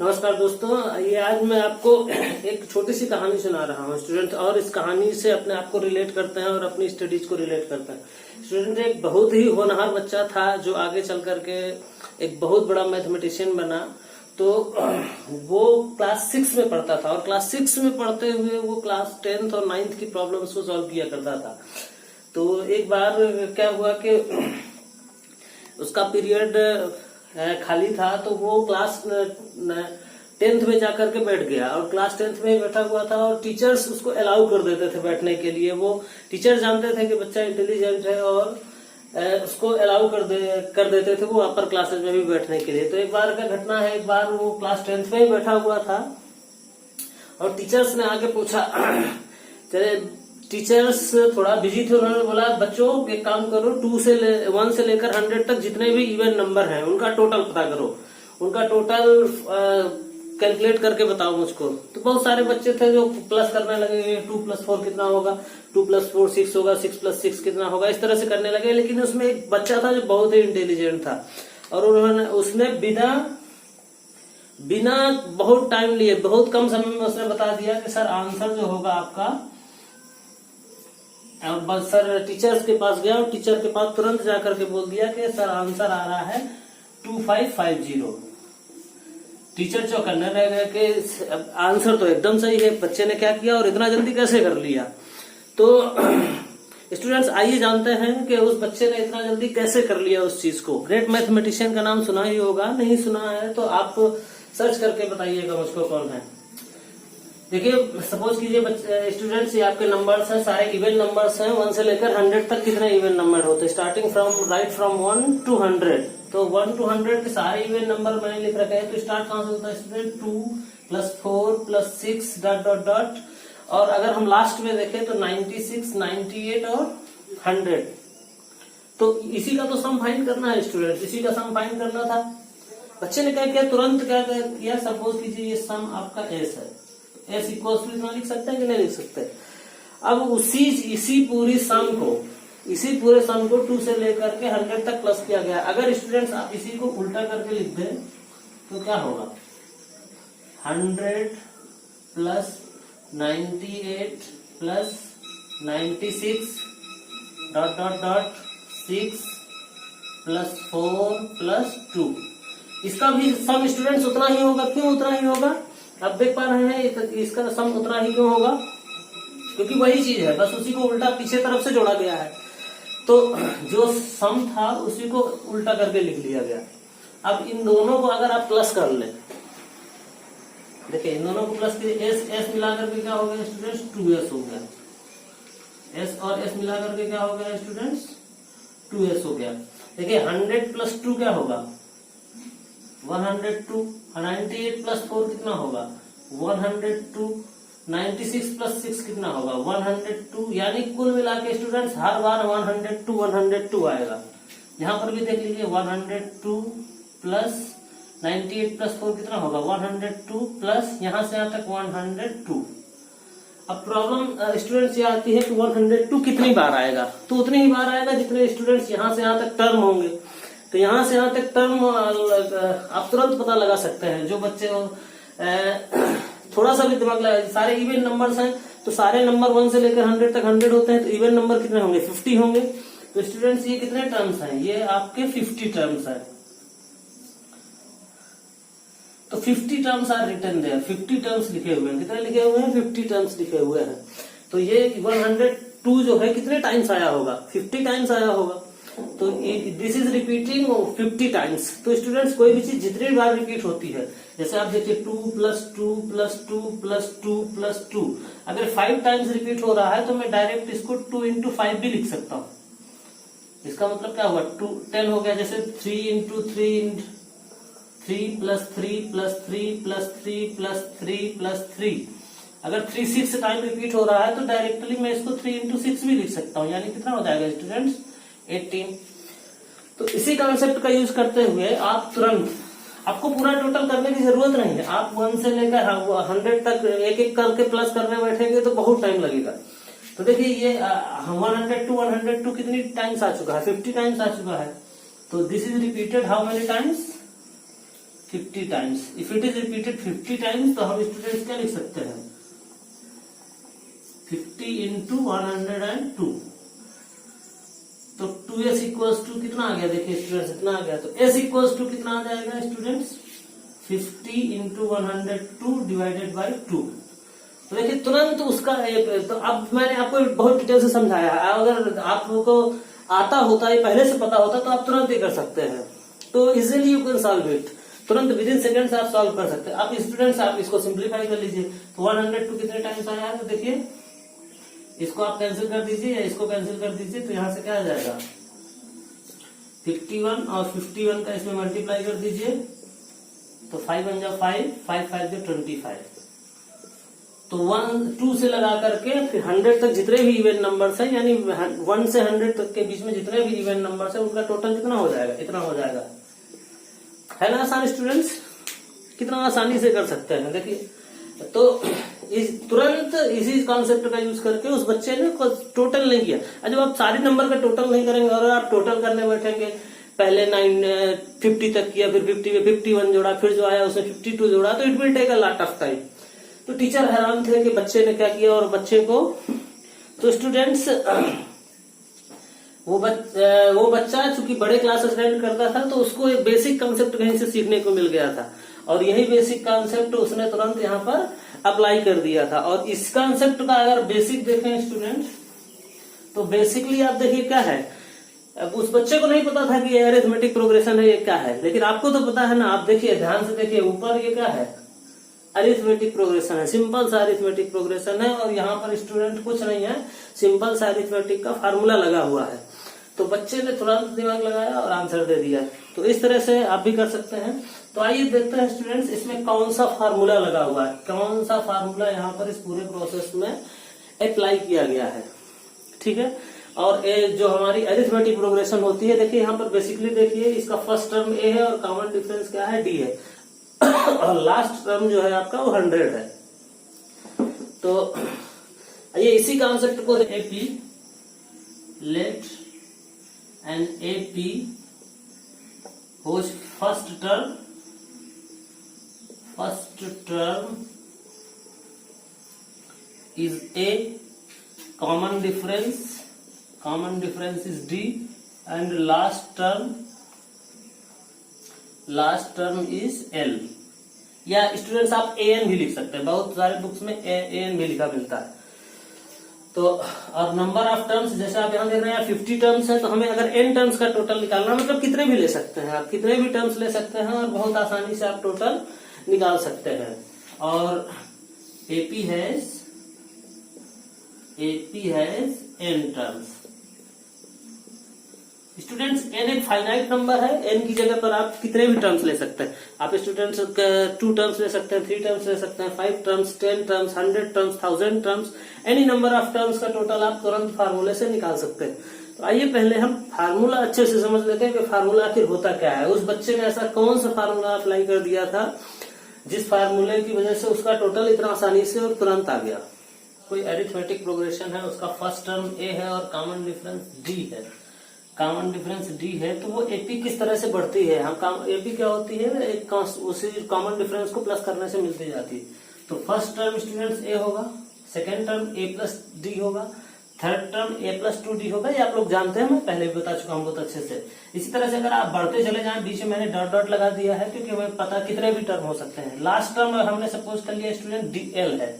नमस्कार दोस्तों, ये आज मैं आपको एक छोटी सी कहानी सुना रहा हूँ स्टूडेंट। और इस कहानी से अपने आप को रिलेट करते हैं और अपनी स्टडीज को रिलेट करते हैं। स्टूडेंट एक बहुत ही होनहार बच्चा था जो आगे चल करके एक बहुत बड़ा मैथमेटिशियन बना। तो वो क्लास 6 में पढ़ता था और क्लास 6 में पढ़ते हुए वो क्लास 10th और 9th की प्रॉब्लम्स को सॉल्व किया करता था। तो एक बार क्या हुआ कि उसका पीरियड खाली था, तो वो क्लास 10th में जाकर के बैठ गया और क्लास 10th में बैठा हुआ था और टीचर्स उसको अलाउ कर देते थे बैठने के लिए। वो टीचर जानते थे कि बच्चा इंटेलिजेंट है और उसको अलाउ कर देते थे वो अपर क्लासेस में भी बैठने के लिए। तो एक बार का घटना है, एक बार वो क्लास 10th में ही बैठा हुआ था और टीचर्स ने आके पूछा, चले टीचर्स थोड़ा बिजी थे, उन्होंने बोला बच्चों एक काम करो, 1 से लेकर 100 तक जितने भी इवन नंबर हैं उनका टोटल पता करो, उनका टोटल कैलकुलेट करके बताओ मुझको। तो बहुत सारे बच्चे थे जो प्लस करने लगे, 2 + 4 कितना होगा, 2 + 4 6 होगा, 6 + 6 कितना होगा, इस तरह से करने लगे। लेकिन उसमें एक बच्चा था जो बहुत ही इंटेलिजेंट था और उसने बिना बहुत टाइम लिए बहुत कम समय में उसने बता दिया कि सर आंसर जो होगा आपका। बस सर टीचर्स के पास गया और टीचर के पास तुरंत जाकर के बोल दिया कि सर आंसर आ रहा है 2550। टीचर जो करने लगे कि आंसर तो एकदम सही है, बच्चे ने क्या किया और इतना जल्दी कैसे कर लिया। तो स्टूडेंट्स आइए जानते हैं कि उस बच्चे ने इतना जल्दी कैसे कर लिया उस चीज को। ग्रेट मैथमेटिशियन का नाम सुना ही होगा, नहीं सुना है तो आप सर्च करके बताइएगा मुझको कौन है। देखिए सपोज कीजिए स्टूडेंट्स, ये आपके नंबर्स हैं, सारे इवन नंबर्स हैं। 1 से लेकर 100 तक कितने इवन नंबर होते हैं, स्टार्टिंग फ्रॉम 1 to 100। तो 1 to 100 के सारे इवन नंबर मैंने लिख रखे हैं। तो स्टार्ट कहां से होता है स्टूडेंट, 2 + 4 + 6 ... और अगर हम लास्ट में देखें तो 96, 98 और 100। तो इसी का तो सम फाइंड करना है स्टूडेंट, इसी का सम फाइंड करना था। बच्चे ने क्या किया, तुरंत क्या किया, सपोज कीजिए ये सम आपका एस है, एस इक्वल टू इतना लिख सकते हैं कि नहीं लिख सकते। अब इसी पूरे सम को 2 से लेकर के 100 तक प्लस किया गया। अगर स्टूडेंट्स आप इसी को उल्टा करके लिख दें तो क्या होगा, 100 + 98 + 96 ... 6 + 4 + 2। इसका भी सम स्टूडेंट्स उतना ही होगा। क्यों उतना ही होगा, आप देख पा रहे हैं इसका सम उतना ही क्यों होगा, क्योंकि वही चीज है, बस उसी को उल्टा पीछे तरफ से जोड़ा गया है। तो जो सम था उसी को उल्टा करके लिख लिया गया। अब इन दोनों को अगर आप प्लस कर ले, देखिए इन दोनों को प्लस कीजिए, एस मिला करके क्या हो गया स्टूडेंट्स, 2s हो गया। एस और एस मिला करके क्या हो गया स्टूडेंट्स, 2s हो गया। देखिए 100 + 2 क्या होगा, 102। 98 + 4 कितना होगा, 102। 96 + 6 कितना होगा, 102। यानी कुल मिला के स्टूडेंट्स हर बार 102 आएगा। यहां पर भी देख लीजिए 102 + 98 + 4 कितना होगा, 102 प्लस यहां से यहां तक 102। अब प्रॉब्लम स्टूडेंट्स ये आती है कि 102 कितनी बार आएगा, तो उतनी ही बार आएगा जितने स्टूडेंट्स यहां से यहां तक टर्म होंगे। तो यहां से यहां तक टर्म आप तुरंत पता लगा सकते हैं। जो बच्चे थोड़ा सा भी दिमाग लगा, सारे इवन नंबर्स हैं तो सारे नंबर 1 से लेकर 100 तक 100 होते हैं, तो इवन नंबर कितने होंगे, 50 होंगे। तो स्टूडेंट्स ये कितने टर्म्स हैं, ये आपके 50 टर्म्स हैं। तो 50 terms are written there, 50 terms लिखे हुए हैं। कितने लिखे हुए हैं, 50 टर्म्स लिखे हुए हैं। तो ये 102 जो है कितने टाइम्स आया होगा, 50 टाइम्स आया होगा। तो दिस इज रिपीटिंग 50 टाइम्स। तो स्टूडेंट्स कोई भी चीज जितनी बार रिपीट होती है, जैसे आप देखिए 2 + 2 + 2 + 2 + 2, अगर 5 टाइम्स रिपीट हो रहा है तो मैं डायरेक्ट इसको 2 × 5 भी लिख सकता हूं। इसका मतलब क्या हुआ, 10 हो गया। जैसे 3 × 3 3 + 3 + 3 + 3 + 3 + 3। अगर 3 6 टाइम रिपीट हो रहा है तो डायरेक्टली मैं इसको 3 × 6 भी लिख सकता हूँ। यानी कितना हो जाएगा स्टूडेंट्स, 18। तो इसी कॉन्सेप्ट का यूज करते हुए आप तुरंत, आपको पूरा टोटल करने की जरूरत नहीं है। आप 1 से लेकर 100 तक एक एक करके प्लस करने बैठेंगे तो बहुत टाइम लगेगा। तो देखिए ये 102 कितनी टाइम्स आ चुका है, 50 टाइम्स आ चुका है। तो this is repeated how many times, 50 times. If it is repeated 50 times तो हम स्टूडेंट्स क्या लिख सकते हैं, 50 इंटू 102, तो 2s इक्वल्स टू कितना आ गया, देखिए स्टूडेंट्स इतना आ गया, तो s इक्वल्स टू कितना आ जाएगा स्टूडेंट्स, 50 इंटू 102 डिवाइडेड बाई 2। तो देखिए तुरंत उसका तो अब मैंने आपको बहुत डिटेल से समझाया है, अगर आपको आता होता है पहले से पता होता तो आप तुरंत ही कर सकते हैं, तो easily you can solve it, तुरंत विद इन सेकेंड्स आप सॉल्व कर सकते हैं। आप स्टूडेंट्स आप इसको सिंप्लीफाई कर लीजिए, तो 102 कितने टाइम्स आया है, तो देखिए इसको आप कैंसिल कर दीजिए या इसको कैंसिल कर दीजिए, तो यहाँ से क्या आ जाएगा 51 और 51 का इसमें मल्टीप्लाई कर दीजिए, तो 5 × 5, 5 5 25, तो 1 2 से लगा करके फिर 100 तक जितने भी इवन नंबर्स हैं, यानी 1 से 100 तक के बीच में जितने भी इवन नंबर्स हैं उनका टोटल कितना हो जाएगा, इतना हो जाएगा। है ना आसान स्टूडेंट्स, कितना आसानी से कर सकते हैं। देखिए तो तुरंत इसी कॉन्सेप्ट का यूज करके उस बच्चे ने टोटल नहीं किया। जब आप सारे नंबर का टोटल नहीं करेंगे और आप टोटल करने बैठेंगे, पहले 50 तक किया, फिर 50 में 51 जोड़ा, फिर जो आया उसमें 52 जोड़ा, तो it will take a lot of time. तो टीचर हैरान थे कि बच्चे ने क्या किया, और बच्चे को तो स्टूडेंट्स वो बच्चा चूंकि बड़े क्लास अटेंड करता था तो उसको एक बेसिक कॉन्सेप्ट कहीं से सीखने को मिल गया था, और यही बेसिक कॉन्सेप्ट उसने तुरंत यहाँ पर अप्लाई कर दिया था। और इस कॉन्सेप्ट का अगर बेसिक देखें स्टूडेंट, तो बेसिकली आप देखिए क्या है, अब उस बच्चे को नहीं पता था कि ये अरिथमेटिक प्रोग्रेशन है, ये क्या है, लेकिन आपको तो पता है ना। आप देखिए ध्यान से देखिए ऊपर, ये क्या है, अरिथमेटिक प्रोग्रेशन है, सिंपल सा अरिथमेटिक प्रोग्रेशन है, और यहाँ पर स्टूडेंट कुछ नहीं है, सिंपल सा अरिथमेटिक का फार्मूला लगा हुआ है। तो बच्चे ने तुरंत दिमाग लगाया और आंसर दे दिया। तो इस तरह से आप भी कर सकते हैं। तो आइए देखते हैं स्टूडेंट्स इसमें कौन सा फार्मूला लगा हुआ है, कौन सा फार्मूला यहाँ पर इस पूरे प्रोसेस में अप्लाई किया गया है। ठीक है, और ये जो हमारी अरिथमेटिक प्रोग्रेशन होती है, देखिए यहाँ पर बेसिकली देखिए इसका फर्स्ट टर्म ए है और कॉमन डिफरेंस क्या है, डी है, और लास्ट टर्म जो है आपका वो 100 है। तो ये इसी कॉन्सेप्ट को AP let and AP whose first term is a common difference is D, and last term is L, या स्टूडेंट्स आप AN भी लिख सकते हैं, बहुत सारे बुक्स में AN भी लिखा मिलता है। तो और नंबर ऑफ टर्म्स, जैसे आप यहाँ देख रहे हैं 50 टर्म्स है, तो हमें अगर n टर्म्स का टोटल निकालना, मतलब कितने भी ले सकते हैं आप, कितने भी टर्म्स ले सकते हैं और बहुत आसानी से आप टोटल निकाल सकते हैं। और AP has n terms. Students n एक फाइनाइट नंबर है, n की जगह पर आप कितने भी टर्म्स ले सकते हैं। आप स्टूडेंट्स 2 टर्म्स ले सकते हैं, 3 टर्म्स ले सकते हैं, 5 terms, 10 terms, 100 terms, 1000 terms, any number of terms का टोटल आप तुरंत फार्मूले से निकाल सकते हैं। तो आइए पहले हम फार्मूला अच्छे से समझ लेते हैं कि फार्मूला आखिर होता क्या है। उस बच्चे ने ऐसा कौन सा फार्मूला अप्लाई कर दिया था जिस फार्मूले की वजह से उसका टोटल इतना आसानी से और तुरंत आ गया। कोई अरिथमेटिक प्रोग्रेशन है, उसका फर्स्ट टर्म ए है और कॉमन डिफरेंस डी है, कॉमन डिफरेंस डी है, तो वो एपी किस तरह से बढ़ती है, हम एपी क्या होती है, एक उसी कॉमन डिफरेंस को प्लस करने से मिलती जाती है। तो फर्स्ट टर्म स्टूडेंट्स ए होगा, सेकेंड टर्म ए प्लस डी होगा, थर्ड टर्म ए प्लस 2डी होगा, ये आप लोग जानते हैं, मैं पहले भी बता चुका हूँ बहुत अच्छे से। इसी तरह से अगर आप बढ़ते चले जाएं, बीच में मैंने डॉट डॉट लगा दिया है क्योंकि हमें पता कितने भी टर्म हो सकते हैं। लास्ट टर्म हमने सपोज कर लिया स्टूडेंट डी एल है,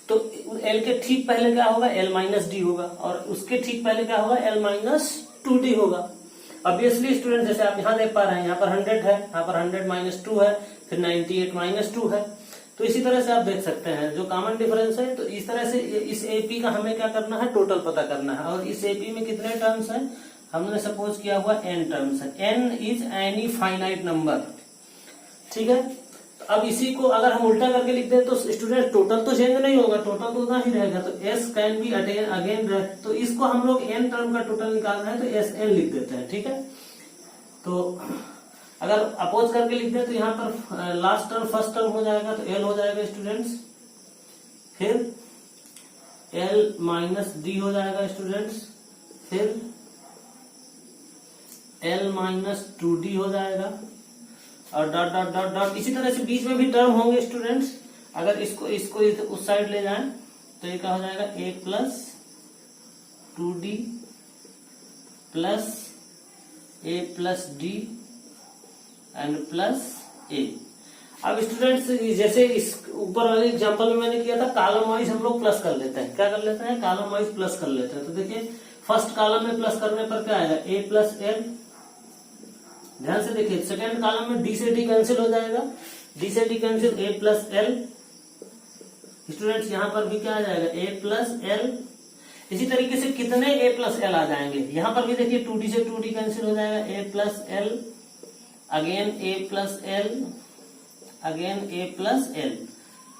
तो एल के ठीक पहले क्या होगा, एल माइनस डी होगा, और उसके ठीक पहले क्या होगा, एल माइनस 2d होगा। ऑब्वियसली स्टूडेंट जैसे आप यहाँ देख पा रहे हैं, यहाँ पर 100 है, यहाँ पर 100 माइनस 2 है, फिर 98 माइनस 2 है। तो इसी तरह से आप देख सकते हैं जो कॉमन डिफरेंस है। तो इस तरह से इस एपी का हमें क्या करना है, टोटल पता करना है। और इस एपी में कितने टर्म्स हैं, हमने सपोज किया हुआ n टर्म्स है। n is any finite number, ठीक है। तो अब इसी को अगर हम उल्टा करके लिख दें तो स्टूडेंट टोटल तो चेंज नहीं होगा, टोटल तो उतना ही रहेगा। तो s कैन बी अगेन रहे, तो इसको हम लोग n टर्म का टोटल निकालना है तो sn लिख देते हैं, ठीक है। तो अगर अपोज करके लिख दें तो यहाँ पर लास्ट टर्म फर्स्ट टर्म हो जाएगा, तो l हो जाएगा स्टूडेंट्स, फिर l माइनस डी हो जाएगा स्टूडेंट्स, फिर l माइनस 2d हो जाएगा, और डॉट डॉट डॉट डॉट। इसी तरह से बीच में भी टर्म होंगे स्टूडेंट्स। अगर इसको इसको उस साइड ले जाएं तो ये क्या हो जाएगा, a plus 2d plus a plus d and plus a। अब स्टूडेंट्स जैसे इस ऊपर वाले एग्जांपल में मैंने किया था, कॉलम वाइज हम लोग प्लस कर लेते हैं। क्या कर लेते हैं, कॉलम वाइज प्लस कर लेते हैं। तो देखिए फर्स्ट कॉलम में प्लस करने पर क्या आएगा, a प्लस l। ध्यान से देखिए सेकेंड कॉलम में d से d कैंसिल हो जाएगा, d से d cancel, a plus l। Students यहाँ पर भी क्या आ जाएगा, a प्लस l। इसी तरीके से कितने a प्लस l आ जाएंगे, यहाँ पर भी देखिए 2d से 2d कैंसिल हो जाएगा, a plus l, again a plus l, again a plus l।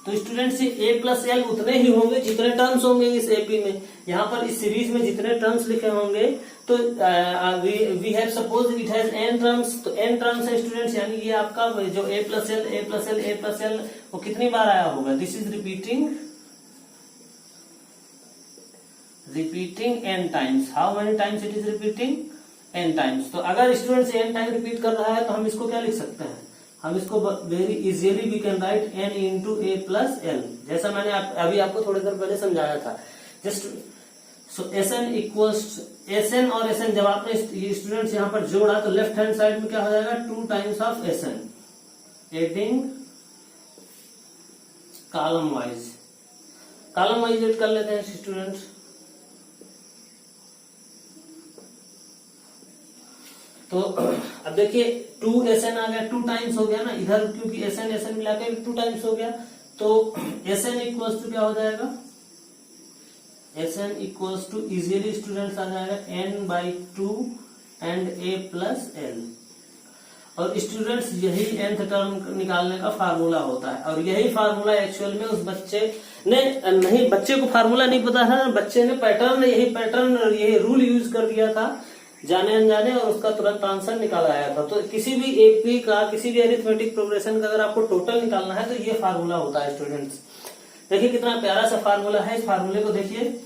तो स्टूडेंट्स a प्लस l उतने ही होंगे जितने टर्म्स होंगे इस एपी में। यहाँ पर इस सीरीज में जितने टर्म्स लिखे होंगे, तो we have suppose it has n terms, तो n टर्म्स है स्टूडेंट्स, यानी ये आपका जो a plus l, a plus l, a plus l वो कितनी बार आया होगा, this is repeating n times. How many times it is repeating, n times. तो अगर स्टूडेंट्स n टाइम रिपीट कर रहा है तो हम इसको क्या लिख सकते हैं, हम इसको very easily we can write n into a plus l, जैसा मैंने अभी आपको थोड़ी देर पहले समझाया था। Just so Sn equals Sn और Sn जब आपने स्टूडेंट्स यहाँ पर जोड़ा तो लेफ्ट हैंड साइड में क्या हो जाएगा, 2 times of Sn adding column wise. Column wise add कर लेते हैं स्टूडेंट्स। तो अब देखिए 2Sn आ गया, 2 टाइम्स हो गया ना इधर, क्योंकि Sn मिला के 2 टाइम्स हो गया। तो Sn इक्वल्स टू क्या हो जाएगा, Sn equals to easily students आ जाएगा n/2 and a plus l। और स्टूडेंट्स यही nth टर्म निकालने का फार्मूला होता है, और यही फार्मूला एक्चुअल में उस बच्चे ने नहीं, बच्चे को फार्मूला नहीं पता था, बच्चे ने यही रूल यूज कर दिया था जाने अनजाने, और उसका तुरंत आंसर निकाल आया था। तो किसी भी एपी का, किसी भी अरिथमेटिक प्रोग्रेशन का अगर आपको टोटल निकालना है तो ये फार्मूला होता है स्टूडेंट्स। देखिए कितना प्यारा सा फार्मूला है। इस फार्मूले को देखिए,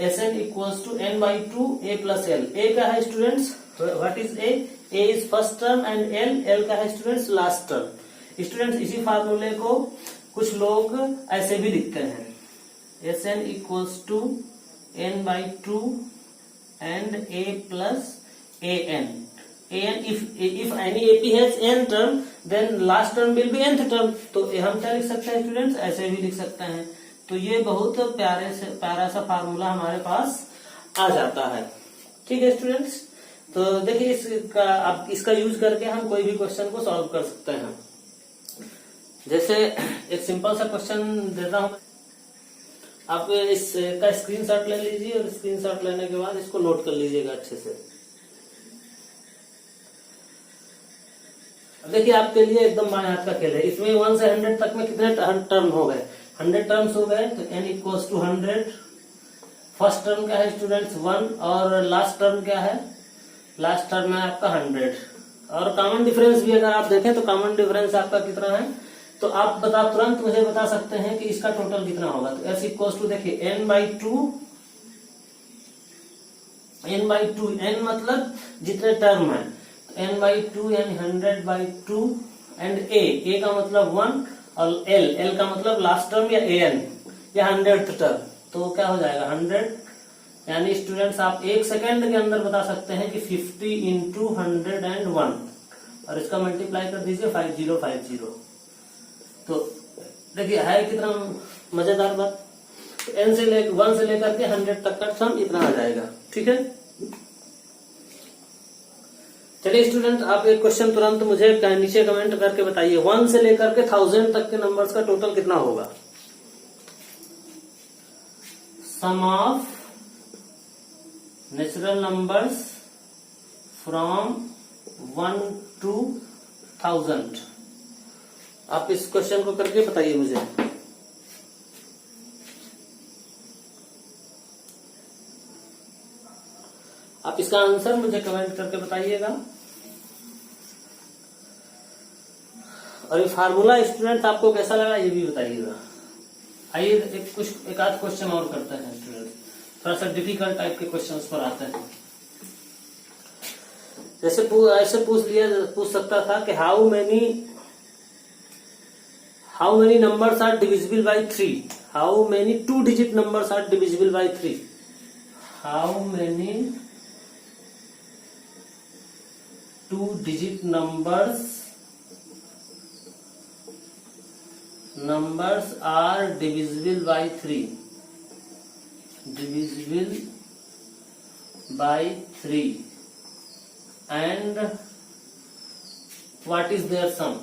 Sn equals to n/2 a plus l। a क्या है students, what is a is first term and l का है स्टूडेंट्स लास्ट टर्म। स्टूडेंट्स इसी फार्मूले को कुछ लोग ऐसे भी लिखते हैं, Sn equals to n/2 and a plus an if any ap has n term then last term will be nth term। तो हम क्या लिख सकते हैं स्टूडेंट्स, ऐसे भी लिख सकते हैं। तो ये बहुत प्यारा सा फार्मूला हमारे पास आ जाता है। ठीक है स्टूडेंट्स, तो देखिए इसका यूज करके हम कोई भी क्वेश्चन को सॉल्व कर सकते हैं। जैसे एक सिंपल सा क्वेश्चन देता हूं, आप इसका स्क्रीनशॉट ले लीजिए, और स्क्रीनशॉट लेने के बाद इसको नोट कर लीजिएगा अच्छे से। अब देखिए आपके लिए एकदम बाएं हाथ का खेल है। इसमें 1 से 100 तक में कितने टर्म हो गए, 100 टर्म्स हो गए। तो n equals to 100। First term क्या है स्टूडेंट्स 1, और लास्ट टर्म क्या है, लास्ट टर्म है आपका 100। और कॉमन डिफरेंस भी अगर आप देखें तो कॉमन डिफरेंस आपका कितना है, तो आप तुरंत मुझे बता सकते हैं कि इसका टोटल कितना होगा। तो s इक्वल्स टू देखिए n/2, n मतलब जितने टर्म है, तो n/2 यानी 100/2 एंड a का मतलब 1, और l का मतलब लास्ट टर्म या an या 100th टर्म। तो क्या हो जाएगा 100, यानी स्टूडेंट्स आप 1 सेकेंड के अंदर बता सकते हैं कि 50 इंटू 101, और इसका मल्टीप्लाई कर दीजिए 5050। तो देखिए है कितना मजेदार बात। तो n से 1 से लेकर के 100 तक का सम इतना आ जाएगा। ठीक है, चलिए स्टूडेंट आप एक क्वेश्चन तुरंत मुझे नीचे कमेंट करके बताइए, 1 से लेकर के 1000 तक के नंबर्स का टोटल कितना होगा। Sum of natural numbers from 1 to 1000। आप इस क्वेश्चन को करके बताइए मुझे। आप इसका आंसर मुझे कमेंट करके बताइएगा। और ये फार्मूला स्टूडेंट आपको कैसा लगा ये भी बताइएगा। आइए एक आध क्वेश्चन और करते हैं स्टूडेंट, थोड़ा सा डिफिकल्ट टाइप के क्वेश्चंस पर आते हैं। जैसे ऐसे पूछ सकता था कि how many numbers are divisible by 3, how many 2 digit numbers are divisible by 3, how many 2 digit numbers are divisible by 3, and what is their sum,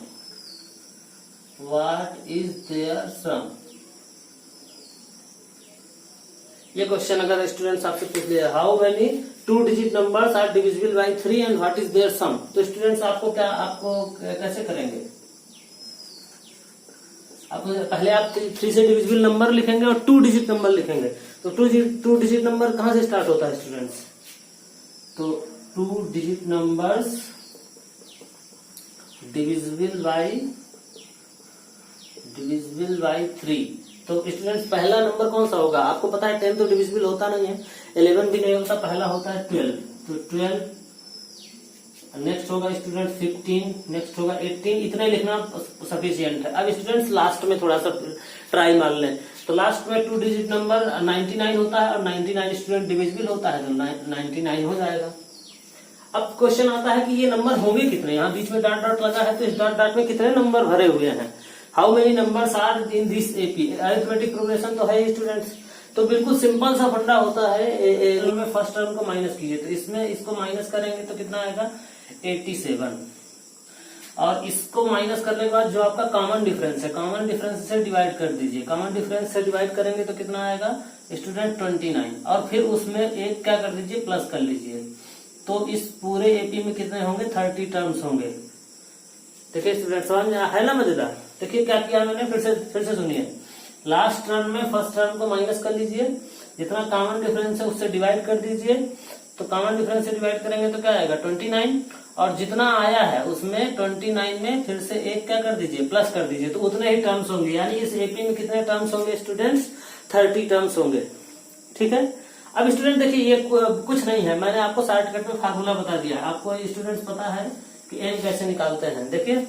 ये क्वेश्चन अगर स्टूडेंट्स आपसे पूछ लिया, how many 2 digit numbers are divisible by 3 and what is their sum, तो students आपको कैसे करेंगे? पहले आप 3 से डिविजिबल नंबर लिखेंगे और 2 डिजिट नंबर लिखेंगे। तो 2 डिजिट नंबर कहां से स्टार्ट होता है स्टूडेंट्स? तो 2 डिजिट नंबर्स डिविजिबल बाई 3। तो स्टूडेंट्स पहला नंबर कौन सा होगा? आपको पता है 10 तो डिविजिबल होता नहीं है, 11 भी नहीं होता, पहला होता है 12। तो 12, नेक्स्ट होगा स्टूडेंट 15, नेक्स्ट होगा 18, इतना ही लिखना सफिशियंट है। अब स्टूडेंट्स लास्ट में थोड़ा सा ट्राई मार लें। तो लास्ट में 2 डिजिट नंबर 99 होता है और 99 स्टूडेंट डिविजिबल होता है, तो 99 हो जाएगा। अब क्वेश्चन आता है कि ये नंबर होंगे कितने, यहाँ बीच में डॉट डॉट लगा है, तो इस डॉट डॉट में कितने नंबर भरे हुए हैं? How many numbers are in this AP, arithmetic progression तो है स्टूडेंट्स। तो बिल्कुल सिंपल सा फंडा होता है, में फर्स्ट टर्म को माइनस कीजिए, तो इसमें इसको माइनस करेंगे तो कितना आएगा? 87। और इसको माइनस करने के बाद जो आपका कॉमन डिफरेंस है, कॉमन डिफरेंस से डिवाइड कर दीजिए, कॉमन डिफरेंस से डिवाइड करेंगे तो कितना आएगा स्टूडेंट? 29। और फिर उसमें एक क्या कर दीजिए? प्लस कर लीजिए। तो इस पूरे एपी में कितने होंगे? 30 टर्म्स होंगे। देखिए स्टूडेंट समझ में है ना मजेदार? देखिए क्या किया मैंने, फिर से सुनिए। लास्ट टर्म में फर्स्ट टर्म को माइनस कर लीजिए, जितना कॉमन डिफरेंस है उससे डिवाइड कर दीजिए। तो कॉमन डिफरेंस से डिवाइड करेंगे तो क्या आएगा? 29। और जितना आया है उसमें 29 में फिर से एक क्या कर दीजिए? प्लस कर दीजिए, तो उतने ही टर्म्स होंगे। यानी इस एपी में कितने टर्म्स होंगे स्टूडेंट्स? 30 टर्म्स होंगे। ठीक है। अब स्टूडेंट देखिए ये कुछ नहीं है, मैंने आपको शॉर्टकट में फार्मूला बता दिया है। आपको स्टूडेंट्स पता है कि एन कैसे निकालते हैं। देखिए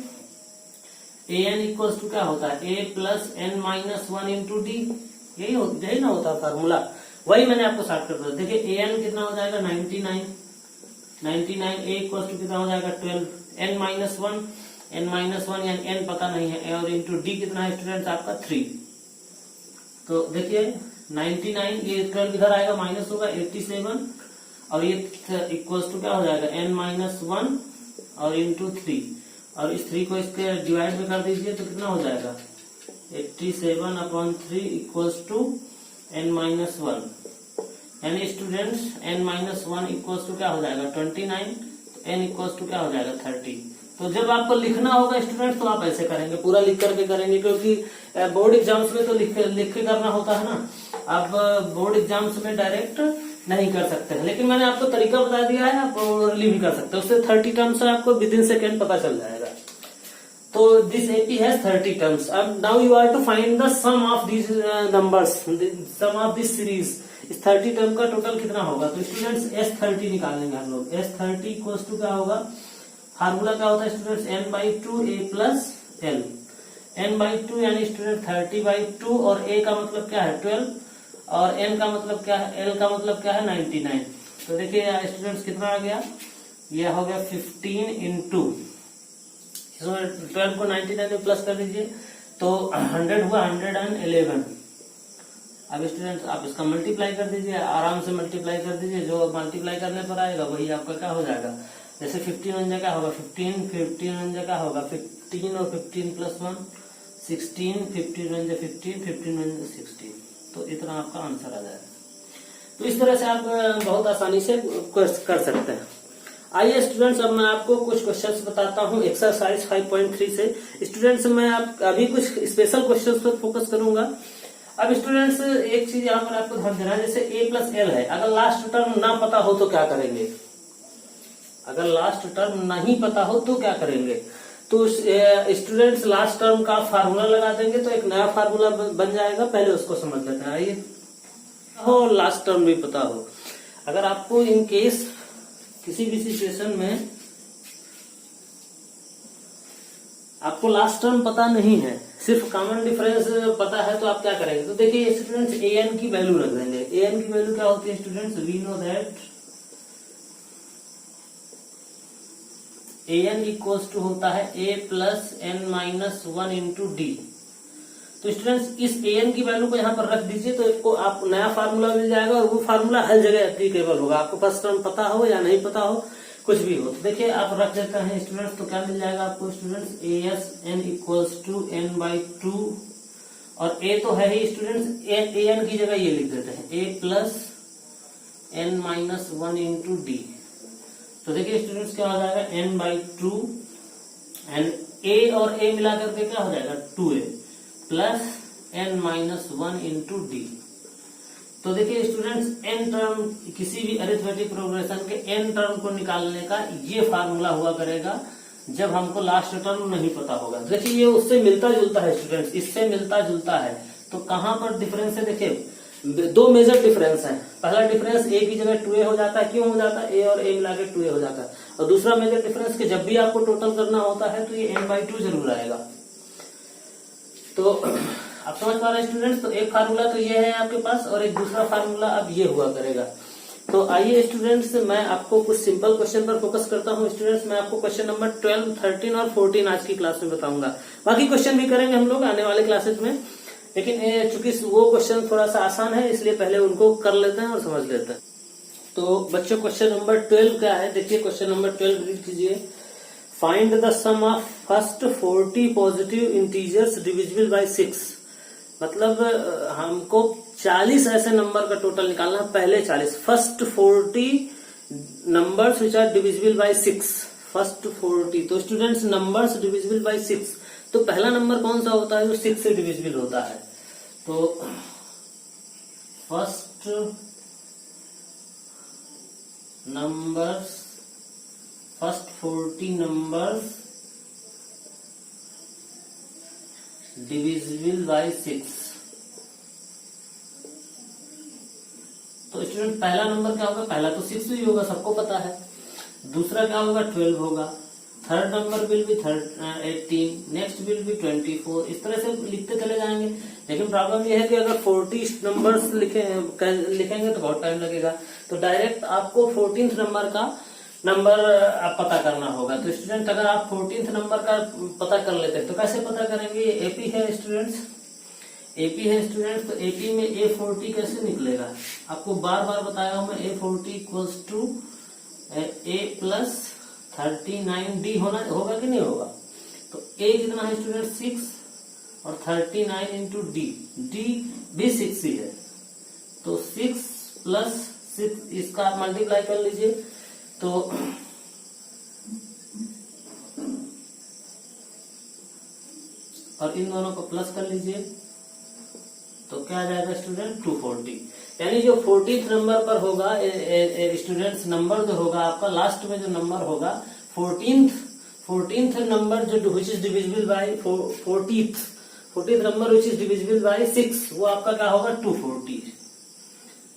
an इक्वल्स टू क्या होता है? a plus n minus 1 into d, यही ना होता फार्मूला, वही मैंने आपको शॉर्टकट बता। देखिए an कितना हो जाएगा? 99, a इक्वल्स टू कितना हो जाएगा? 12, n माइनस 1 यानी n पता नहीं है, और इंटू डी कितना है स्टूडेंट्स आपका? 3। तो देखिए 99, ये 12 इधर आएगा, माइनस होगा 87, और ये इक्वल्स टू क्या हो जाएगा? n माइनस 1 और इंटू 3, और इस 3 को इसके डिवाइड में कर दीजिए तो कितना हो जाएगा? 87/3 इक्वल्स टू n माइनस 1। यानी students n minus 1 equals to क्या हो जाएगा? 29, तो n इक्वल्स टू क्या हो जाएगा? 30। तो जब आपको लिखना होगा स्टूडेंट्स तो आप ऐसे करेंगे, पूरा लिख करके करेंगे, क्योंकि बोर्ड एग्जाम्स में तो लिख के करना होता है ना। आप बोर्ड एग्जाम्स में डायरेक्ट नहीं कर सकते हैं, लेकिन मैंने आपको तरीका बता दिया है, आप ओरली भी कर सकते हैं। उससे 30 टर्म्स है, आपको विद इन सेकेंड पता चल जाएगा। तो दिस एपी हैज 30 टर्म्स। अब now you are to find the sum of this numbers, sum of this series. इस 30 टर्म का टोटल कितना होगा? तो स्टूडेंट्स S30 निकालेंगे हम लोग। S30 इक्वल्स टू क्या होगा? फार्मूला क्या होता है students? n/2 a plus l। n/2 यानी स्टूडेंट 30/2, और a का मतलब क्या है? 12, और n का मतलब क्या है? l का मतलब क्या है? 99। तो देखिए स्टूडेंट्स कितना आ गया? यह हो गया 15 इंटू 12 को 99 में प्लस कर दीजिए तो 100 हुआ, 111। अब स्टूडेंट्स आप इसका मल्टीप्लाई कर दीजिए, आराम से मल्टीप्लाई कर दीजिए, जो मल्टीप्लाई करने पर आएगा वही आपका क्या हो जाएगा। जैसे 15 वन क्या होगा? 15 वन क्या होगा? 15 और 15 प्लस 1 16, 15 वन 15, 15 वन 16। तो इतना आपका आंसर आ जाएगा। तो इस तरह से आप बहुत आसानी से कर सकते हैं। आइए स्टूडेंट्स अब मैं आपको कुछ क्वेश्चंस बताता हूं एक्सरसाइज 5.3 से। स्टूडेंट्स मैं अभी कुछ स्पेशल क्वेश्चंस पर फोकस करूंगा। अब स्टूडेंट्स एक चीज यहाँ पर आपको ध्यान देना है, जैसे a प्लस एल है, अगर लास्ट टर्म ना पता हो तो क्या करेंगे? अगर लास्ट टर्म नहीं पता हो तो क्या करेंगे? तो स्टूडेंट्स लास्ट टर्म का फार्मूला लगा देंगे तो एक नया फार्मूला बन जाएगा। पहले उसको समझ लेते हैं। आइए, हो लास्ट टर्म भी पता हो, अगर आपको इन केस किसी भी सिचुएशन में आपको लास्ट टर्म पता नहीं है, सिर्फ कॉमन डिफरेंस पता है, तो आप क्या करेंगे? तो देखिए स्टूडेंट्स, ए एन की वैल्यू रख देंगे। ए एन की वैल्यू क्या होती है students? We know that a n equals to होता है a plus n minus one into d. तो स्टूडेंट्स इस ए एन की वैल्यू को यहाँ पर रख दीजिए, तो आपको आप नया फार्मूला मिल जाएगा, और वो फार्मूला हर जगह एप्लीकेबल होगा, आपको फर्स्ट टर्म पता हो या नहीं पता हो, कुछ भी हो। तो देखिए आप रख देते हैं स्टूडेंट्स, तो क्या मिल जाएगा आपको students? A S n equals to n by two, और ए तो है ही स्टूडेंट्स, ए एन की जगह ये लिख देते हैं a plus n minus one into d. तो देखिए स्टूडेंट्स क्या हो जाएगा? N by two, and a और ए मिला करके क्या हो जाएगा? 2a plus n minus one into d. तो देखिए स्टूडेंट्स, एन टर्म किसी भी अरिथमेटिक प्रोग्रेशन के एन टर्म को निकालने का ये फार्मूला हुआ करेगा जब हमको लास्ट टर्म नहीं पता होगा। देखिए ये उससे मिलता जुलता है स्टूडेंट्स, इससे मिलता जुलता है। तो कहां पर डिफरेंस है? देखिए दो मेजर डिफरेंस है। पहला डिफरेंस ए की जगह 2a हो जाता है, क्यों हो जाता है? ए और ए मिला के 2a हो जाता है। और दूसरा मेजर डिफरेंस कि जब भी आपको टोटल करना होता है तो ये n/2 जरूर आएगा। तो आप समझ पा रहे हैं स्टूडेंट्स? तो एक फार्मूला तो ये है आपके पास, और एक दूसरा फार्मूला अब ये हुआ करेगा। तो आइए स्टूडेंट्स, मैं आपको कुछ सिंपल क्वेश्चन पर फोकस करता हूँ। स्टूडेंट्स मैं आपको क्वेश्चन नंबर 12, 13 और 14 आज की क्लास में बताऊंगा। बाकी क्वेश्चन भी करेंगे हम लोग आने वाले क्लासेस में, लेकिन चूंकि वो क्वेश्चन थोड़ा सा आसान है, इसलिए पहले उनको कर लेते हैं और समझ लेते हैं। तो बच्चों क्वेश्चन नंबर 12 क्या है? देखिए क्वेश्चन नंबर 12 रीड कीजिए। Find the sum of first 40 positive integers divisible by 6। मतलब हमको 40 ऐसे नंबर का टोटल निकालना है, पहले 40, first 40 numbers which are divisible by 6, first 40। तो स्टूडेंट्स नंबर्स डिविजिबल बाय 6, तो पहला नंबर कौन सा होता है जो 6 से डिविजिबल होता है? तो first numbers, first 40 numbers divisible by 6। तो स्टूडेंट पहला नंबर क्या होगा? पहला तो 6 ही होगा, सबको पता है। दूसरा क्या होगा? 12 होगा। Third number will be 18, next will be 24। इस तरह से लिखते चले जाएंगे। लेकिन प्रॉब्लम यह है कि अगर 40 नंबर्स लिखेंगे तो बहुत टाइम लगेगा। तो डायरेक्ट आपको 14th नंबर का नंबर पता करना होगा। तो स्टूडेंट अगर आप 14th नंबर का पता कर लेते हैं तो कैसे पता करेंगे? एपी है स्टूडेंट्स, एपी है स्टूडेंट्स। तो एपी में A40 कैसे निकलेगा? आपको बार बार बताया हूं मैं। A40 equals to A plus 39D होगा कि नहीं होगा? तो A कितना है स्टूडेंट? 6, और 39 इंटू डी, डी भी 6 ही है। तो 6 प्लस 6, इसका आप मल्टीप्लाई कर लीजिए। तो और इन दोनों को प्लस कर लीजिए, तो क्या आ जाएगा स्टूडेंट? 240। यानी जो 14th नंबर पर होगा स्टूडेंट्स, नंबर जो होगा आपका लास्ट में जो नंबर होगा 14th नंबर जो which is divisible by 14th number which is divisible by 6, वो आपका क्या होगा? 240।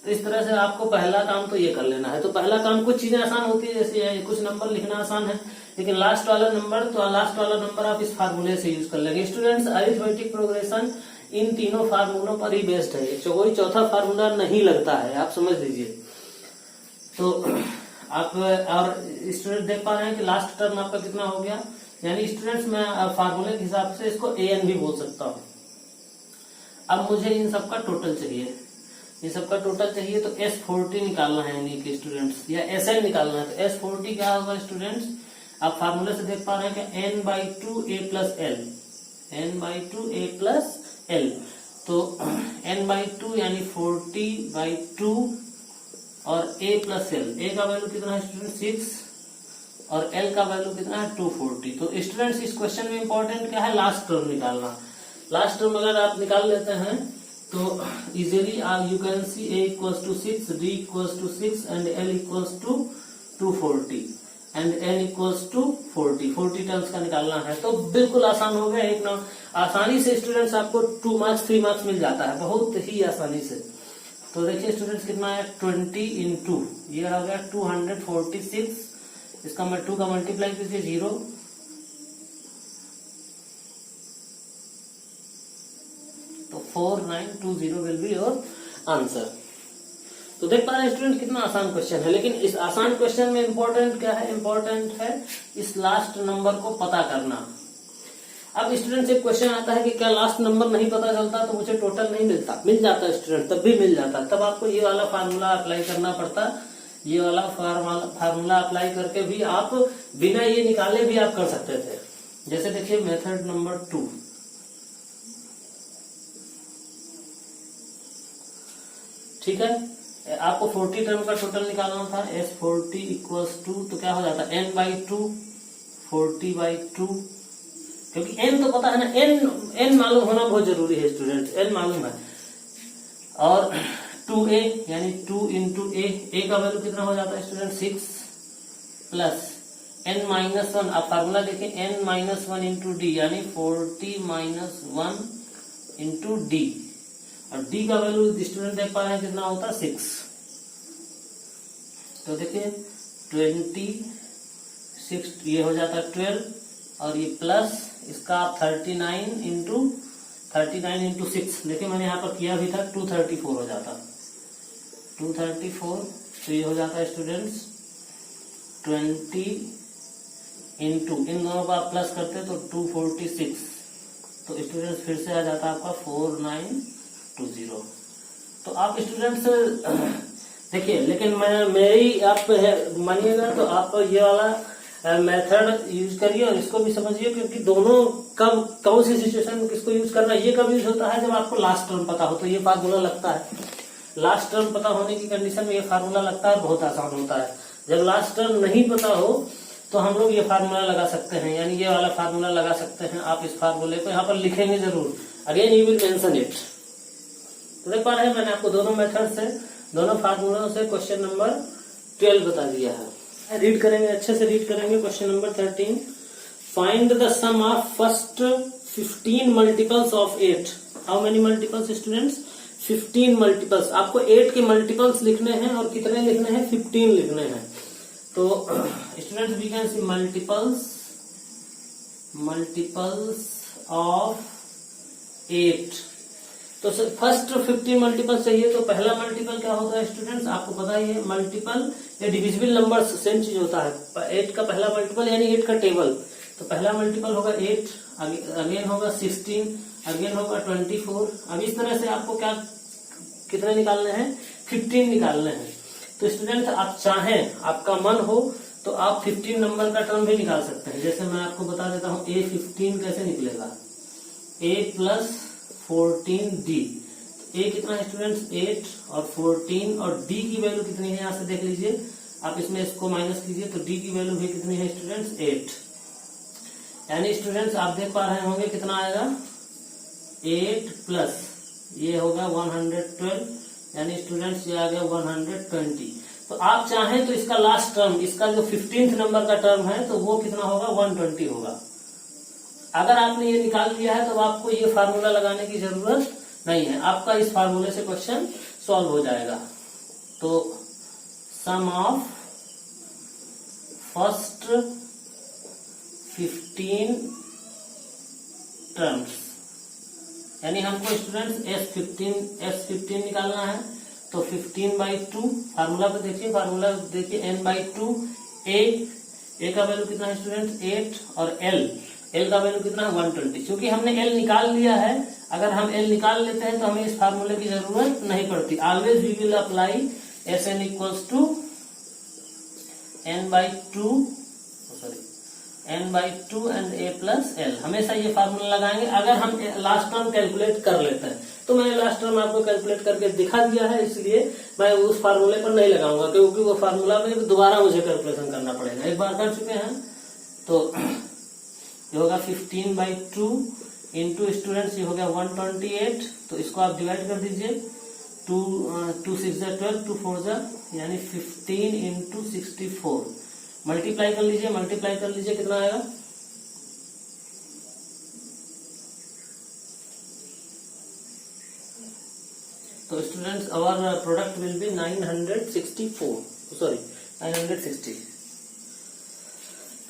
तो इस तरह से आपको पहला काम तो ये कर लेना है। तो पहला काम, कुछ चीजें आसान होती है, जैसे कुछ नंबर लिखना आसान है, लेकिन लास्ट वाला नंबर आप इस फार्मूले से यूज कर लेंगे। स्टूडेंट्स अरिथमेटिक प्रोग्रेशन इन तीनों फार्मूलों पर ही बेस्ड है, कोई चौथा फार्मूला नहीं लगता है, आप समझ लीजिए। तो आप और स्टूडेंट देख पा रहे हैं कि लास्ट टर्म आपका कितना हो गया। यानी स्टूडेंट्स मैं फार्मूले के हिसाब से इसको AN भी बोल सकता हूँ। अब मुझे इन सबका टोटल चाहिए, इन सबका टोटल चाहिए, तो S40 निकालना है यानी कि स्टूडेंट्स, या SN निकालना है। तो S40 क्या होगा स्टूडेंट्स? आप फार्मूले से देख पा रहे हैं कि N/2A plus L, N/2A plus L। तो N/2 यानी 40/2 और A प्लस L। A का वैल्यू कितना है स्टूडेंट? 6, और L का वैल्यू कितना है? 240। तो स्टूडेंट्स इस क्वेश्चन में इंपॉर्टेंट क्या है? लास्ट टर्म निकालना। लास्ट टर्म अगर आप निकाल लेते हैं तो easily you can see A equals to 6, D equals to 6 एंड L equals to 240 and N equals to 40 terms का निकालना है। तो बिल्कुल आसान हो गया, एक ना आसानी से स्टूडेंट्स आपको 2 मार्क्स 3 मार्क्स मिल जाता है, बहुत ही आसानी से। तो देखिए स्टूडेंट्स कितना है? 20 इंटू ये हो गया 246, इसका 2 का मल्टीप्लाई कीजिए 0, तो 4920 विल बी योर आंसर। तो देख पा रहे हैं स्टूडेंट कितना आसान क्वेश्चन है, लेकिन इस आसान क्वेश्चन में इम्पोर्टेंट क्या है? इम्पोर्टेंट है इस लास्ट नंबर को पता करना। अब स्टूडेंट से क्वेश्चन आता है कि क्या लास्ट नंबर नहीं पता चलता तो मुझे टोटल नहीं मिलता? मिल जाता स्टूडेंट, तब भी मिल जाता। तब आपको ये वाला फार्मूला अप्लाई करना पड़ता। ये वाला फार्मूला अप्लाई करके भी आप बिना ये निकाले भी आप कर सकते थे। जैसे देखिए मेथड नंबर 2, ठीक है, आपको 40 टर्म का टोटल निकालना था। S40 इक्वल्स टू, तो क्या हो जाता है n/2, 40/2, क्योंकि n तो पता है ना, n मालूम होना बहुत जरूरी है स्टूडेंट, n मालूम है। और 2a यानी 2 इंटू a का वैल्यू कितना हो जाता है स्टूडेंट? 6 प्लस n-1, आप फार्मूला देखिए n-1 इंटू डी यानी 40 - 1 इंटू डी, और d का वैल्यू स्टूडेंट देख पा रहे हैं कितना होता है? 6। तो देखिए 26, ये हो जाता है 12, और ये प्लस इसका 39 इंटू 6, देखिए मैंने यहाँ पर किया भी था, 234 हो जाता, 234। तो ये हो जाता है स्टूडेंट्स 20 इंटू, इन दोनों को आप प्लस करते तो 246, तो स्टूडेंट्स फिर से आ जाता है आपका 4920। तो आप स्टूडेंट्स देखिए, लेकिन मेरी आप मानिएगा तो आप ये वाला मेथड यूज करिए और इसको भी समझिए, क्योंकि दोनों कब कौन सी सिचुएशन में किसको यूज करना है। ये कब यूज होता है? जब आपको लास्ट टर्म पता हो तो ये फार्मूला लगता है। लास्ट टर्म पता होने की कंडीशन में ये फार्मूला लगता है, बहुत आसान होता है। जब लास्ट टर्म नहीं पता हो तो हम लोग ये फार्मूला लगा सकते हैं, यानी ये वाला फार्मूला लगा सकते हैं। आप इस फार्मूले को यहाँ पर लिखेंगे जरूर, again you will mention it. तो देख पा रहे हैं मैंने आपको दोनों मेथड से, दोनों फार्मूलों से क्वेश्चन नंबर 12 बता दिया है। रीड करेंगे, अच्छे से रीड करेंगे। Question number 13, find the sum of first 15 multiples of 8। How many multiples students? 15 multiples. आपको 8 के मल्टीपल्स लिखने हैं, और कितने लिखने हैं? 15 लिखने हैं। तो students we can see multiples of 8। तो फर्स्ट 15 मल्टीपल चाहिए, तो पहला मल्टीपल क्या होता है स्टूडेंट्स? आपको पता ही है, मल्टीपल या डिविजिबल नंबर्स सेम चीज होता है। 8 का पहला मल्टीपल यानी 8 का टेबल, तो पहला मल्टीपल होगा 8, अगेन होगा 16, अगेन होगा 24। अब इस तरह से आपको क्या कितने निकालने हैं? 15 निकालने हैं। तो स्टूडेंट आप चाहें, आपका मन हो तो आप 15 नंबर का टर्म भी निकाल सकते हैं। जैसे मैं आपको बता देता हूँ A15 कैसे निकलेगा, A प्लस 14D। A कितना है स्टूडेंट्स? 8 और 14, और D की वैल्यू कितनी है यहाँ से देख लीजिए आप, इसमें इसको माइनस कीजिए तो D की वैल्यू भी कितनी है स्टूडेंट्स? 8। यानी स्टूडेंट्स आप देख पा रहे होंगे कितना आएगा? 8 प्लस ये होगा 112, यानी स्टूडेंट्स ये आ गया 120। तो आप चाहें तो इसका लास्ट टर्म, इसका जो 15th नंबर का टर्म है, तो वो कितना होगा? 120 होगा। अगर आपने ये निकाल लिया है तो आपको ये फार्मूला लगाने की जरूरत नहीं है, आपका इस फार्मूले से क्वेश्चन सॉल्व हो जाएगा। तो सम ऑफ फर्स्ट 15 टर्म्स, यानी हमको स्टूडेंट्स S15 निकालना है। तो 15/2 फार्मूला पे देखिए, फार्मूला देखिए n/2 a का वैल्यू कितना है स्टूडेंट्स? 8, और l का वैल्यू कितना है? 120। क्योंकि हमने l निकाल लिया है, अगर हम l निकाल लेते हैं तो हमें इस फार्मूले की जरूरत नहीं पड़ती। Always we will apply Sn equals to n/2 and a plus l। हमेशा ये फार्मूला लगाएंगे अगर हम लास्ट टर्म कैलकुलेट कर लेते हैं। तो मैंने लास्ट टर्म आपको कैलकुलेट करके दिखा दिया है, इसलिए मैं उस फार्मूले पर नहीं लगाऊंगा, क्योंकि वो फार्मूला में दोबारा मुझे कैलकुलेशन करना पड़ेगा। एक बार कर चुके हैं तो ये होगा 15/2 इंटू स्टूडेंट्स ये हो गया 128। तो इसको आप डिवाइड कर दीजिए, 2 6 12, 2 4 यानी 15 इंटू 64। मल्टीप्लाई कर लीजिए, कितना आएगा? तो students our product will be 960।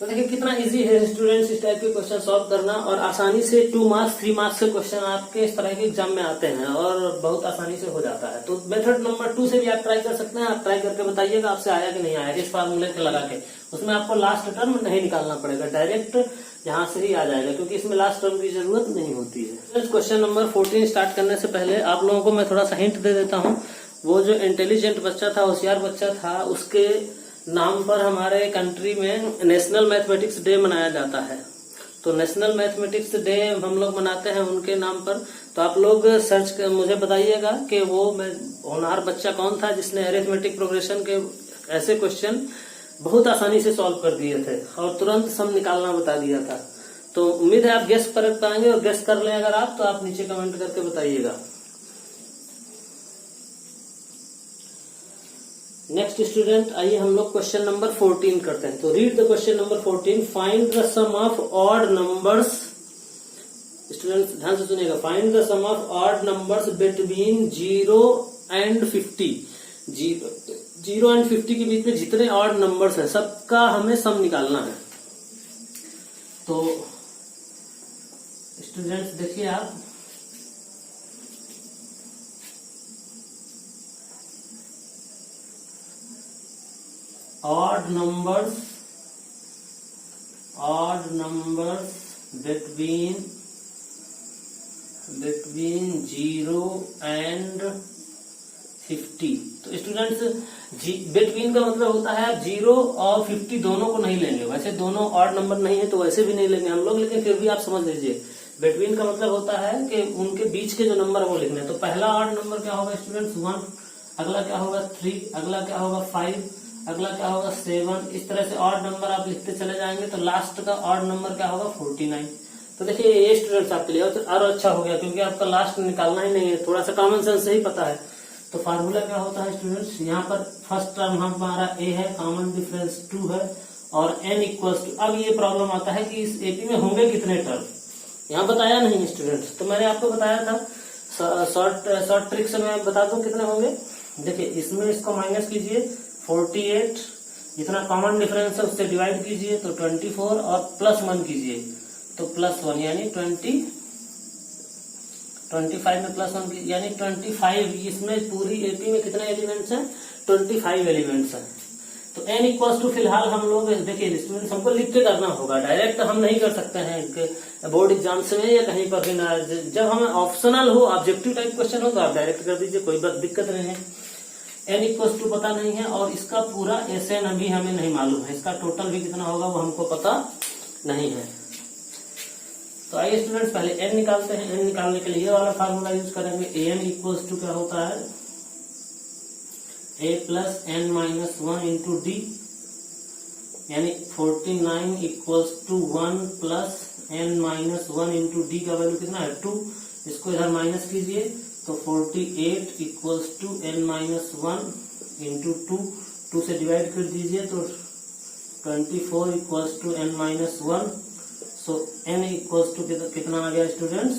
तो देखिए कितना इजी है स्टूडेंट्स इस टाइप के क्वेश्चन सॉल्व करना, और आसानी से 2 मार्क्स 3 मार्क्स के क्वेश्चन आपके इस तरह के एग्जाम में आते हैं और बहुत आसानी से हो जाता है। तो मेथड नंबर 2 से भी आप ट्राई कर सकते हैं। आप ट्राई करके बताइएगा आपसे आया कि नहीं आया, इस फार्मूले के लगा के। उसमें आपको लास्ट टर्म नहीं निकालना पड़ेगा, डायरेक्ट यहाँ से ही आ जाएगा, क्योंकि इसमें लास्ट टर्म की जरूरत नहीं होती है। क्वेश्चन नंबर 14 स्टार्ट करने से पहले आप लोगों को मैं थोड़ा सा हिंट दे देता हूँ। वो जो इंटेलिजेंट बच्चा था, होशियार बच्चा था, उसके नाम पर हमारे कंट्री में नेशनल मैथमेटिक्स डे मनाया जाता है। तो नेशनल मैथमेटिक्स डे हम लोग मनाते हैं उनके नाम पर। तो आप लोग सर्च कर मुझे बताइएगा कि वो होनहार बच्चा कौन था जिसने अरिथमेटिक प्रोग्रेशन के ऐसे क्वेश्चन बहुत आसानी से सॉल्व कर दिए थे और तुरंत सम निकालना बता दिया था। तो उम्मीद है आप गेस कर पाएंगे, और गेस कर लें अगर आप तो आप नीचे कमेंट करके बताइएगा। नेक्स्ट स्टूडेंट, आइए हम लोग क्वेश्चन नंबर 14 करते हैं। तो read the question number 14। Find the sum of odd numbers. Student ध्यान से सुनिएगा। Find the sum of odd numbers between 0 and 50। 0 and 50 के बीच में जितने ऑड नंबर्स हैं सबका हमें सम निकालना है। तो स्टूडेंट्स देखिए आप, odd numbers between 0 and 50। तो स्टूडेंट्स बिटवीन का मतलब होता है आप 0 और 50 दोनों को नहीं लेंगे। वैसे दोनों ऑड नंबर नहीं है तो वैसे भी नहीं लेंगे हम लोग, लेकिन फिर भी आप समझ लीजिए बिटवीन का मतलब होता है कि उनके बीच के जो नंबर है वो लिखने हैं। तो पहला ऑड नंबर क्या होगा स्टूडेंट्स? 1, अगला क्या होगा 3, अगला क्या होगा 5, अगला क्या होगा 7। इस तरह से ऑड नंबर आप लिखते चले जाएंगे तो लास्ट का ऑड नंबर क्या होगा 49। तो देखिए ये स्टूडेंट्स आपके लिए और अच्छा हो गया, क्योंकि आपका लास्ट निकालना ही नहीं है, थोड़ा सा कॉमन सेंस से ही पता है। तो फार्मूला क्या होता है स्टूडेंट्स? यहाँ पर फर्स्ट टर्म हमारा ए है, कॉमन डिफरेंस 2 है, और n इक्वल्स टू। अब ये प्रॉब्लम आता है कि इस एपी में होंगे कितने टर्म, यहाँ बताया नहीं स्टूडेंट्स। तो मैंने आपको बताया था शॉर्ट ट्रिक से मैं बता दूं कितने होंगे। देखिए इसमें इसको माइनस कीजिए 48, जितना कॉमन डिफरेंस है उससे डिवाइड कीजिए तो 24, और प्लस 1 कीजिए तो +1 यानी 20। 25 में +1 यानी 25। इसमें पूरी एपी में कितने एलिमेंट्स हैं? 25 एलिमेंट्स हैं। तो n इक्वल्स टू फिलहाल हम लोग देखिए स्टूडेंट्स हमको लिख के करना होगा, डायरेक्ट हम नहीं कर सकते हैं बोर्ड एग्जाम्स में या कहीं पर भी ना। जब हमें ऑप्शनल हो, ऑब्जेक्टिव टाइप क्वेश्चन हो तो आप डायरेक्ट कर दीजिए, कोई बात दिक्कत नहीं है। n इक्वल्स टू पता नहीं है, और इसका पूरा SN अभी हमें नहीं मालूम है, इसका टोटल भी कितना होगा वो हमको पता नहीं है। तो आइए स्टूडेंट्स पहले n निकालते हैं। n निकालने के लिए ये वाला फार्मूला यूज करेंगे। an इक्वल्स टू क्या होता है? a plus n minus 1 into d, यानी 49 equals to 1 plus n minus 1 into d का वैल्यू कितना है? 2। इसको इधर माइनस कीजिए तो 48 equals to n minus 1 into 2 से डिवाइड कर दीजिए तो 24 equals to n minus 1। So n equals to कितना आ गया स्टूडेंट्स?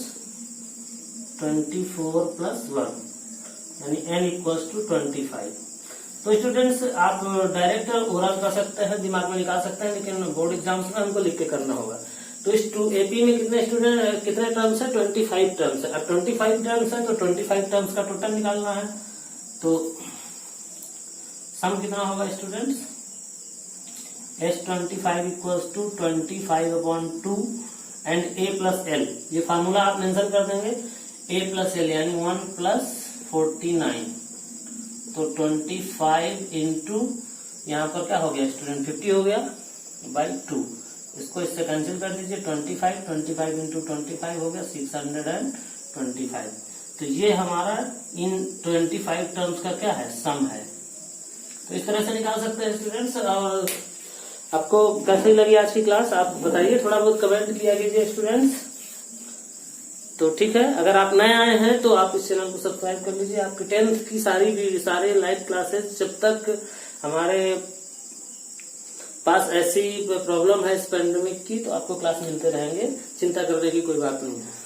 24 प्लस 1, यानी n इक्वल्स टू 25। तो स्टूडेंट्स आप डायरेक्ट ओरल कर सकते हैं, दिमाग में निकाल सकते हैं, लेकिन बोर्ड एग्जाम्स में हमको लिख के करना होगा। तो इस एपी में कितने स्टूडेंट कितने टर्म्स है? 25 टर्म्स है। अब 25 टर्म्स है तो 25 टर्म्स का टोटल निकालना है। तो सम कितना होगा students? S25 equals to 25/2 and a plus l। ये फार्मूला आप मेंशन कर देंगे, a प्लस l यानी 1 प्लस 49। तो 25 इंटू यहाँ पर क्या हो गया स्टूडेंट? 50 हो गया बाई 2। इसको इससे कैंसिल कर दीजिए 25 इंटू 25 हो गया 625। तो ये हमारा इन 25 टर्म्स का क्या है? सम है। तो इस तरह से निकाल सकते हैं स्टूडेंट्स। और आपको कैसी लगी आज की क्लास आप बताइए, थोड़ा बहुत कमेंट किया कीजिए स्टूडेंट्स। तो ठीक है, अगर आप नए आए हैं तो आप इस चैनल को सब्सक्राइब कर लीजिए। आपकी 10th की सारे लाइव क्लासेस जब तक हमारे पास ऐसी प्रॉब्लम है इस पेंडेमिक की तो आपको क्लास मिलते रहेंगे, चिंता करने की कोई बात नहीं है।